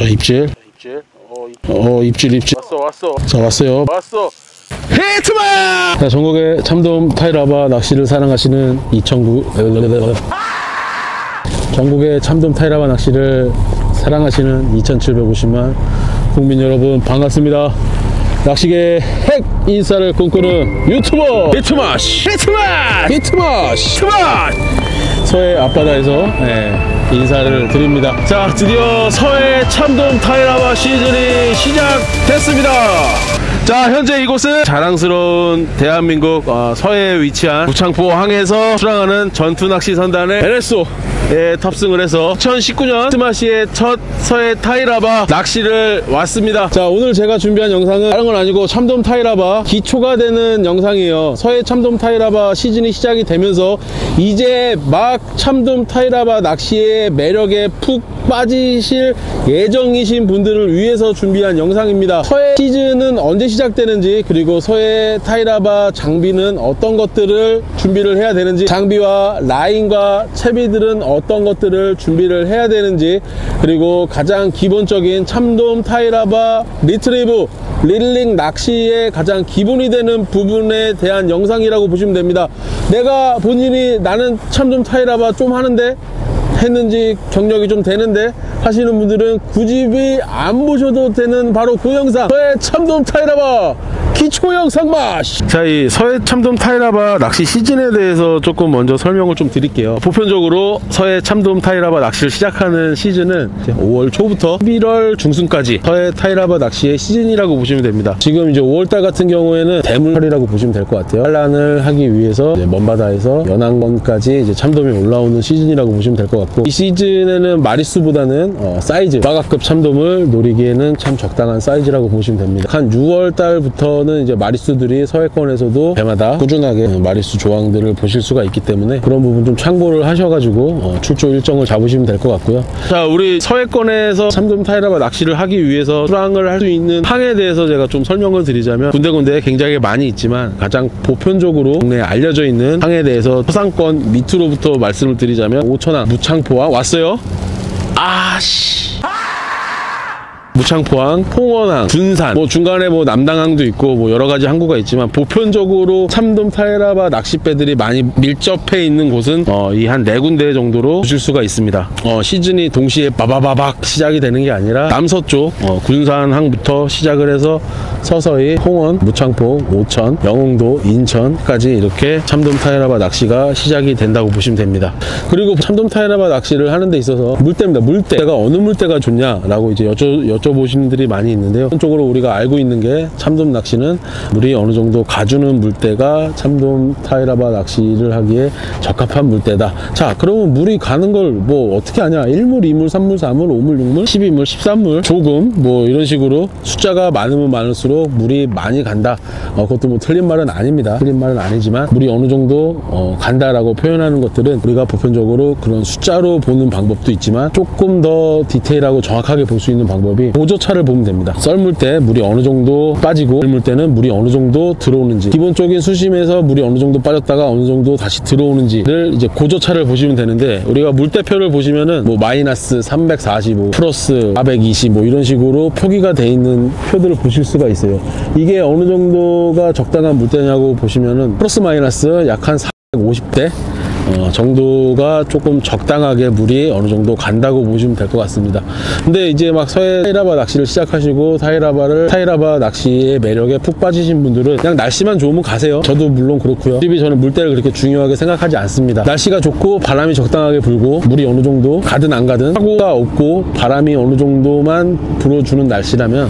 자, 입질. 입질. 왔어. 자, 왔어요. 히트만! 자, 전국의 참돔 타이라바 낚시를 사랑하시는 전국의 참돔 타이라바 낚시를 사랑하시는 2750만 국민 여러분, 반갑습니다. 낚시계 핵 인싸를 꿈꾸는 유튜버 히트마시 서해 앞바다에서 인사를 드립니다. 자, 드디어 서해 참돔 타이라바 시즌이 시작됐습니다. 자, 현재 이곳은 자랑스러운 대한민국 서해에 위치한 무창포 항에서 출항하는 전투낚시 선단의 NSO에 탑승을 해서 2019년 히트마시의 첫 서해 타이라바 낚시를 왔습니다. 자, 오늘 제가 준비한 영상은 다른 건 아니고 참돔 타이라바 기초가 되는 영상이에요. 서해 참돔 타이라바 시즌이 시작이 되면서 이제 막 참돔 타이라바 낚시의 매력에 푹 빠지실 예정이신 분들을 위해서 준비한 영상입니다. 서해 시즌은 언제 시작되는지, 그리고 서해 타이라바 장비는 어떤 것들을 준비를 해야 되는지, 장비와 라인과 채비들은 어떤 것들을 준비를 해야 되는지, 그리고 가장 기본적인 참돔 타이라바 리트리브 릴링 낚시의 가장 기본이 되는 부분에 대한 영상이라고 보시면 됩니다. 내가 본인이 나는 참돔 타이라바 좀 하는데, 했는지 경력이 좀 되는데 하시는 분들은 굳이 안 보셔도 되는 바로 그 영상, 서해 참돔 타이라바 기초 영상 맛! 자, 이 서해 참돔 타이라바 낚시 시즌에 대해서 조금 먼저 설명을 좀 드릴게요. 보편적으로 서해 참돔 타이라바 낚시를 시작하는 시즌은 5월 초부터 11월 중순까지 서해 타이라바 낚시의 시즌이라고 보시면 됩니다. 지금 이제 5월달 같은 경우에는 대물이라고 보시면 될 것 같아요. 산란을 하기 위해서 먼 바다에서 연안권까지 이제 참돔이 올라오는 시즌이라고 보시면 될 것 같고, 이 시즌에는 마리수보다는 사이즈, 마가급 참돔을 노리기에는 참 적당한 사이즈라고 보시면 됩니다. 한 6월달부터는 이제 마리수들이 서해권에서도 배마다 꾸준하게 마리수 조항들을 보실 수가 있기 때문에 그런 부분 좀 참고를 하셔가지고 출조 일정을 잡으시면 될 것 같고요. 자, 우리 서해권에서 참돔 타이라바 낚시를 하기 위해서 출항을 할 수 있는 항에 대해서 제가 좀 설명을 드리자면, 군데군데 굉장히 많이 있지만 가장 보편적으로 국내에 알려져 있는 항에 대해서 서상권 밑으로부터 말씀을 드리자면 오천항, 무창포항 왔어요. 무창포항, 홍원항, 군산, 중간에 남당항도 있고 여러가지 항구가 있지만, 보편적으로 참돔 타이라바 낚싯배들이 많이 밀접해 있는 곳은 이 한 4군데 정도로 보실 수가 있습니다. 시즌이 동시에 바바바박 시작이 되는 게 아니라 남서쪽 군산항부터 시작을 해서 서서히 홍원, 무창포, 오천, 영흥도, 인천까지 이렇게 참돔 타이라바 낚시가 시작이 된다고 보시면 됩니다. 그리고 참돔 타이라바 낚시를 하는 데 있어서 물대입니다. 물대가 어느 물대가 좋냐라고 이제 여쭤보시는 분들이 많이 있는데요. 기본적으로 우리가 알고 있는 게, 참돔 낚시는 물이 어느 정도 가주는 물대가 참돔 타이라바 낚시를 하기에 적합한 물대다. 자, 그러면 물이 가는 걸 어떻게 하냐? 1물, 2물, 3물, 4물, 5물, 6물, 12물, 13물, 조금 이런 식으로 숫자가 많으면 많을수록 물이 많이 간다. 그것도 틀린 말은 아닙니다. 틀린 말은 아니지만 물이 어느 정도 간다라고 표현하는 것들은 우리가 보편적으로 그런 숫자로 보는 방법도 있지만, 조금 더 디테일하고 정확하게 볼 수 있는 방법이 고저차를 보면 됩니다. 썰물 때 물이 어느 정도 빠지고, 썰물 때는 물이 어느 정도 들어오는지, 기본적인 수심에서 물이 어느 정도 빠졌다가 어느 정도 다시 들어오는지를 이제 고저차를 보시면 되는데, 우리가 물대표를 보시면은 마이너스 345, 플러스 420 이런 식으로 표기가 돼 있는 표들을 보실 수가 있어요. 이게 어느 정도가 적당한 물대냐고 보시면은 플러스 마이너스 약 한 450대 정도가 조금 적당하게 물이 어느 정도 간다고 보시면 될 것 같습니다. 근데 이제 막 서해 타이라바 낚시를 시작하시고 타이라바 낚시의 매력에 푹 빠지신 분들은 그냥 날씨만 좋으면 가세요. 저도 물론 그렇고요. 저는 물대를 그렇게 중요하게 생각하지 않습니다. 날씨가 좋고 바람이 적당하게 불고 물이 어느 정도 가든 안 가든 사고가 없고 바람이 어느 정도만 불어주는 날씨라면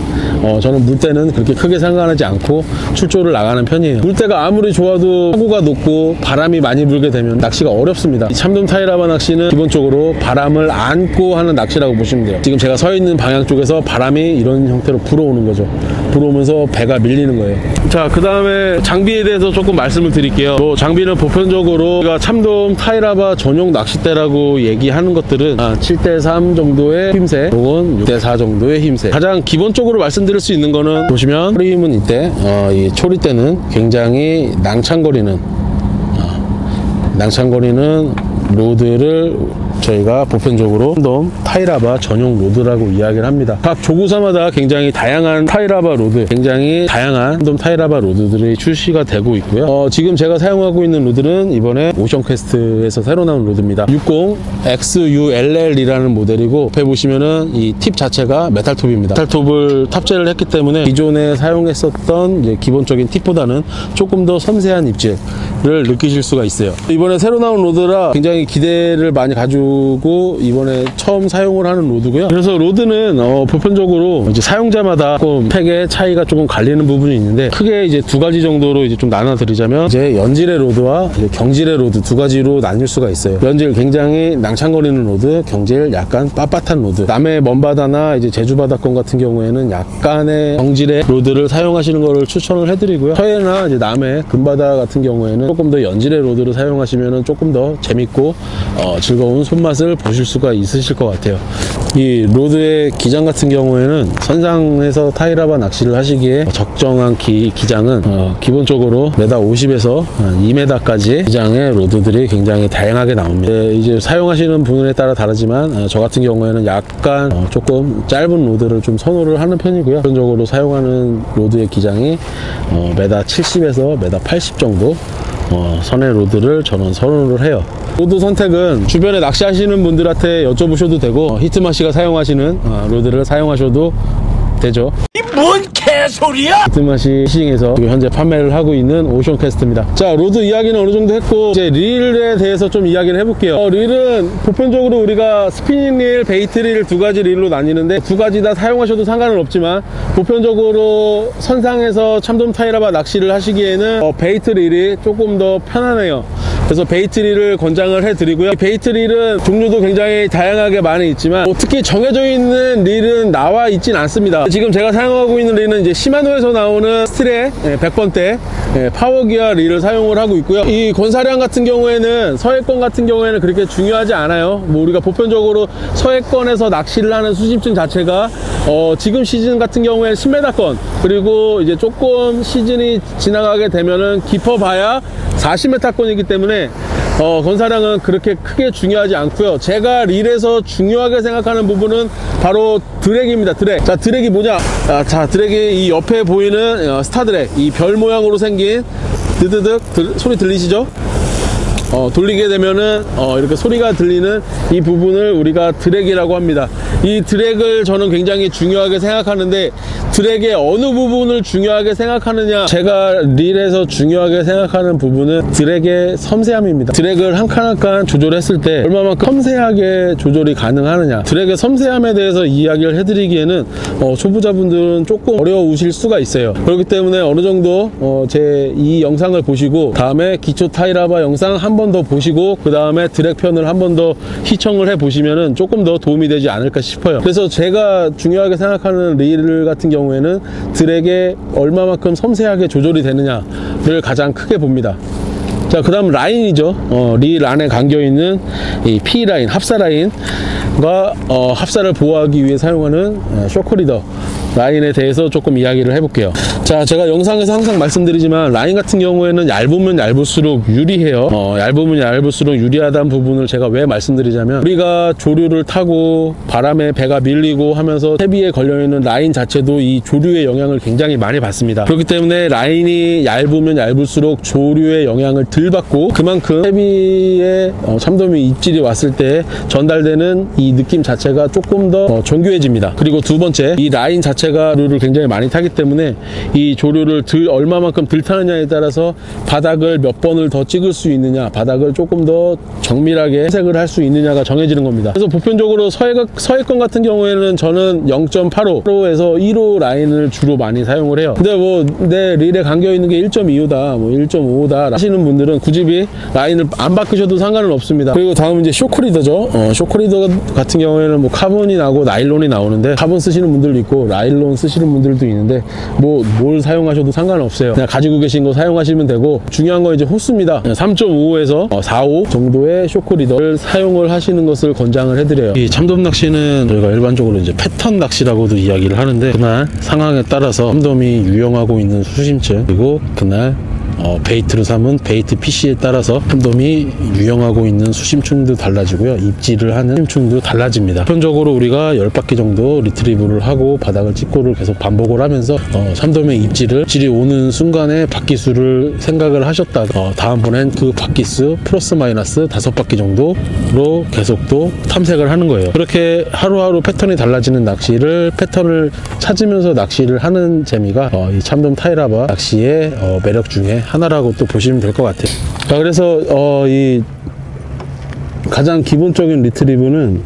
저는 물대는 그렇게 크게 상관하지 않고 출조를 나가는 편이에요. 물대가 아무리 좋아도 사고가 높고 바람이 많이 불게 되면 낚시가 어렵습니다. 이 참돔 타이라바 낚시는 기본적으로 바람을 안고 하는 낚시라고 보시면 돼요. 지금 제가 서 있는 방향 쪽에서 바람이 이런 형태로 불어오는 거죠. 불어오면서 배가 밀리는 거예요. 자, 그 다음에 장비에 대해서 조금 말씀을 드릴게요. 장비는 보편적으로 우리가 참돔 타이라바 전용 낚싯대라고 얘기하는 것들은 7대3 정도의 힘세 혹은 6대4 정도의 힘세. 가장 기본적으로 말씀드릴 수 있는 거는, 보시면 허리 힘은 이때 이 초리대는 굉장히 낭창거리는 로드를 저희가 보편적으로 참돔 타이라바 전용 로드라고 이야기를 합니다. 각 조구사마다 굉장히 다양한 타이라바 로드, 굉장히 다양한 참돔 타이라바 로드들이 출시가 되고 있고요. 지금 제가 사용하고 있는 로드는 이번에 오션퀘스트에서 새로 나온 로드입니다. 60XULL이라는 모델이고, 옆에 보시면은 이 팁 자체가 메탈톱입니다. 메탈톱을 탑재를 했기 때문에 기존에 사용했었던 이제 기본적인 팁보다는 조금 더 섬세한 입질을 느끼실 수가 있어요. 이번에 새로 나온 로드라 굉장히 기대를 많이 가지고 이번에 처음 사용을 하는 로드고요. 그래서 로드는 보편적으로 이제 사용자마다 조금 팩의 차이가 조금 갈리는 부분이 있는데, 크게 이제 두 가지 정도로 이제 좀 나눠 드리자면, 이제 연질의 로드와 이제 경질의 로드 두 가지로 나뉠 수가 있어요. 연질 굉장히 낭창거리는 로드, 경질 약간 빳빳한 로드. 남해 먼바다나 이제 제주 바다권 같은 경우에는 약간의 경질의 로드를 사용하시는 것을 추천을 해드리고요. 서해나 이제 남해 금바다 같은 경우에는 조금 더 연질의 로드를 사용하시면 조금 더 재밌고 즐거운 손맛을 보실 수가 있으실 것 같아요. 이 로드의 기장 같은 경우에는 선상에서 타이라바 낚시를 하시기에 적정한 기장은 기본적으로 1m50에서 2m까지 기장의 로드들이 굉장히 다양하게 나옵니다. 이제 사용하시는 분에 따라 다르지만 저 같은 경우에는 약간 조금 짧은 로드를 좀 선호를 하는 편이고요. 기본적으로 사용하는 로드의 기장이 1m70에서 1m80 정도 선의 로드를 저는 선호를 해요. 로드 선택은 주변에 낚시하시는 분들한테 여쭤보셔도 되고, 히트마시가 사용하시는 로드를 사용하셔도 되죠. 이 뭔 개소리야! 히트마시 시싱에서 현재 판매를 하고 있는 오션캐스트입니다. 자, 로드 이야기는 어느 정도 했고, 이제 릴에 대해서 좀 이야기를 해볼게요. 릴은 보편적으로 우리가 스피닝 릴, 베이트 릴 두 가지 릴로 나뉘는데, 두 가지 다 사용하셔도 상관은 없지만 보편적으로 선상에서 참돔 타이라바 낚시를 하시기에는 베이트 릴이 조금 더 편하네요. 그래서 베이트 릴을 권장을 해드리고요. 베이트 릴은 종류도 굉장히 다양하게 많이 있지만 특히 정해져 있는 릴은 나와 있진 않습니다. 지금 제가 사용하고 있는 릴은 이제 시마노에서 나오는 스트레 100번대 파워기어 릴을 사용을 하고 있고요. 이 권사량 같은 경우에는 서해권 같은 경우에는 그렇게 중요하지 않아요. 뭐 우리가 보편적으로 서해권에서 낚시를 하는 수심층 자체가 지금 시즌 같은 경우에는 10m권, 그리고 이제 조금 시즌이 지나가게 되면은 깊어봐야 40m권이기 때문에 건사량은 그렇게 크게 중요하지 않고요. 제가 릴에서 중요하게 생각하는 부분은 바로 드랙입니다. 드랙. 자, 드랙이 뭐냐? 자, 드랙이 이 옆에 보이는 스타 드랙, 이 별 모양으로 생긴 드드득 소리 들리시죠? 돌리게 되면은 이렇게 소리가 들리는 이 부분을 우리가 드랙이라고 합니다. 이 드랙을 저는 굉장히 중요하게 생각하는데, 드랙의 어느 부분을 중요하게 생각하느냐, 제가 릴에서 중요하게 생각하는 부분은 드랙의 섬세함입니다. 드랙을 한 칸 한 칸 조절했을 때 얼마만큼 섬세하게 조절이 가능하느냐, 드랙의 섬세함에 대해서 이야기를 해드리기에는 초보자분들은 조금 어려우실 수가 있어요. 그렇기 때문에 어느 정도 제 이 영상을 보시고 다음에 기초 타이라바 영상 한 번 더 보시고 그 다음에 드랙 편을 한 번 더 시청을 해 보시면은 조금 더 도움이 되지 않을까 싶어요. 그래서 제가 중요하게 생각하는 릴 같은 경우에는 드랙에 얼마만큼 섬세하게 조절이 되느냐를 가장 크게 봅니다. 자, 그 다음 라인이죠. 릴 안에 감겨있는 이 P라인, 합사 라인과 합사를 보호하기 위해 사용하는 쇼크리더 라인에 대해서 조금 이야기를 해볼게요. 자, 제가 영상에서 항상 말씀드리지만 라인 같은 경우에는 얇으면 얇을수록 유리해요. 얇으면 얇을수록 유리하다는 부분을 제가 왜 말씀드리자면, 우리가 조류를 타고 바람에 배가 밀리고 하면서 채비에 걸려있는 라인 자체도 이 조류의 영향을 굉장히 많이 받습니다. 그렇기 때문에 라인이 얇으면 얇을수록 조류의 영향을 덜 받고, 그만큼 채비에 참돔이 입질이 왔을 때 전달되는 이 느낌 자체가 조금 더 정교해집니다. 그리고 두 번째, 이 라인 자체가 룰을 굉장히 많이 타기 때문에 이 조류를 얼마만큼 덜 타느냐에 따라서 바닥을 몇 번을 더 찍을 수 있느냐, 바닥을 조금 더 정밀하게 해석을 할 수 있느냐가 정해지는 겁니다. 그래서 보편적으로 서해권 같은 경우에는 저는 0.85에서 1호 라인을 주로 많이 사용을 해요. 근데 뭐 내 릴에 감겨 있는 게 1.25다, 뭐 1.5다 하시는 분들은 굳이 라인을 안 바꾸셔도 상관은 없습니다. 그리고 다음은 이제 쇼크리더죠. 쇼크리더 같은 경우에는 뭐 카본이 나고 나일론이 나오는데, 카본 쓰시는 분들도 있고 나일론 쓰시는 분들도 있는데, 뭐 뭘 사용하셔도 상관없어요. 그냥 가지고 계신 거 사용하시면 되고, 중요한 건 이제 호수입니다. 3.5에서 4호 정도의 쇼크리더를 사용을 하시는 것을 권장을 해드려요. 이 참돔 낚시는 저희가 일반적으로 이제 패턴 낚시라고도 이야기를 하는데, 그날 상황에 따라서 참돔이 유영하고 있는 수심층, 그리고 그날 베이트로 삼은 베이트 PC에 따라서 참돔이 유영하고 있는 수심층도 달라지고요. 입질을 하는 수심층도 달라집니다. 보편적으로 우리가 10바퀴 정도 리트리브를 하고 바닥을 찍고를 계속 반복을 하면서 참돔의 입질이 오는 순간에 바퀴수를 생각을 하셨다가 다음번엔 그 바퀴수 플러스 마이너스 5바퀴 정도로 계속 또 탐색을 하는 거예요. 그렇게 하루하루 패턴이 달라지는 낚시를 패턴을 찾으면서 낚시를 하는 재미가 이 참돔 타이라바 낚시의 매력 중에 하나라고 또 보시면 될 것 같아요. 자, 그래서 이 가장 기본적인 리트리브는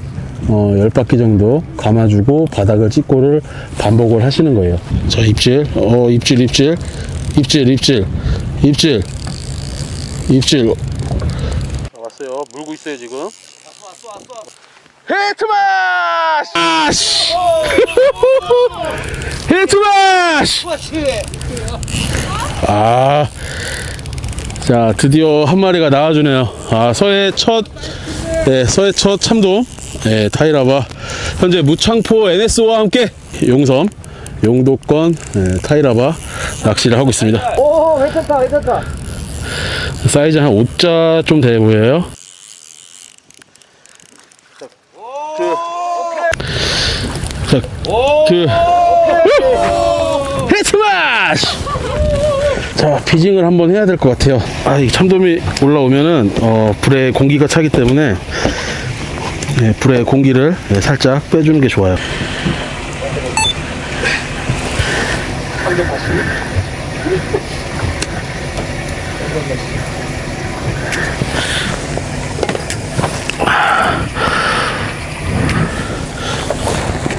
10바퀴 정도 감아주고 바닥을 찍고를 반복을 하시는 거예요. 자, 입질 왔어요. 물고 있어요 지금. 왔어. 히트마시! 히트마시! 자, 드디어 한 마리가 나와주네요. 서해 첫 참돔, 타이라바. 현재 무창포 NS와 함께 용섬, 용도권, 타이라바 낚시를 하고 있습니다. 오, 괜찮다. 사이즈 한 5자 좀 돼 보여요. 히트마시! 자, 피징을 한번 해야 될 것 같아요. 이 참돔이 올라오면은 불에 공기가 차기 때문에 불에 공기를 살짝 빼주는 게 좋아요.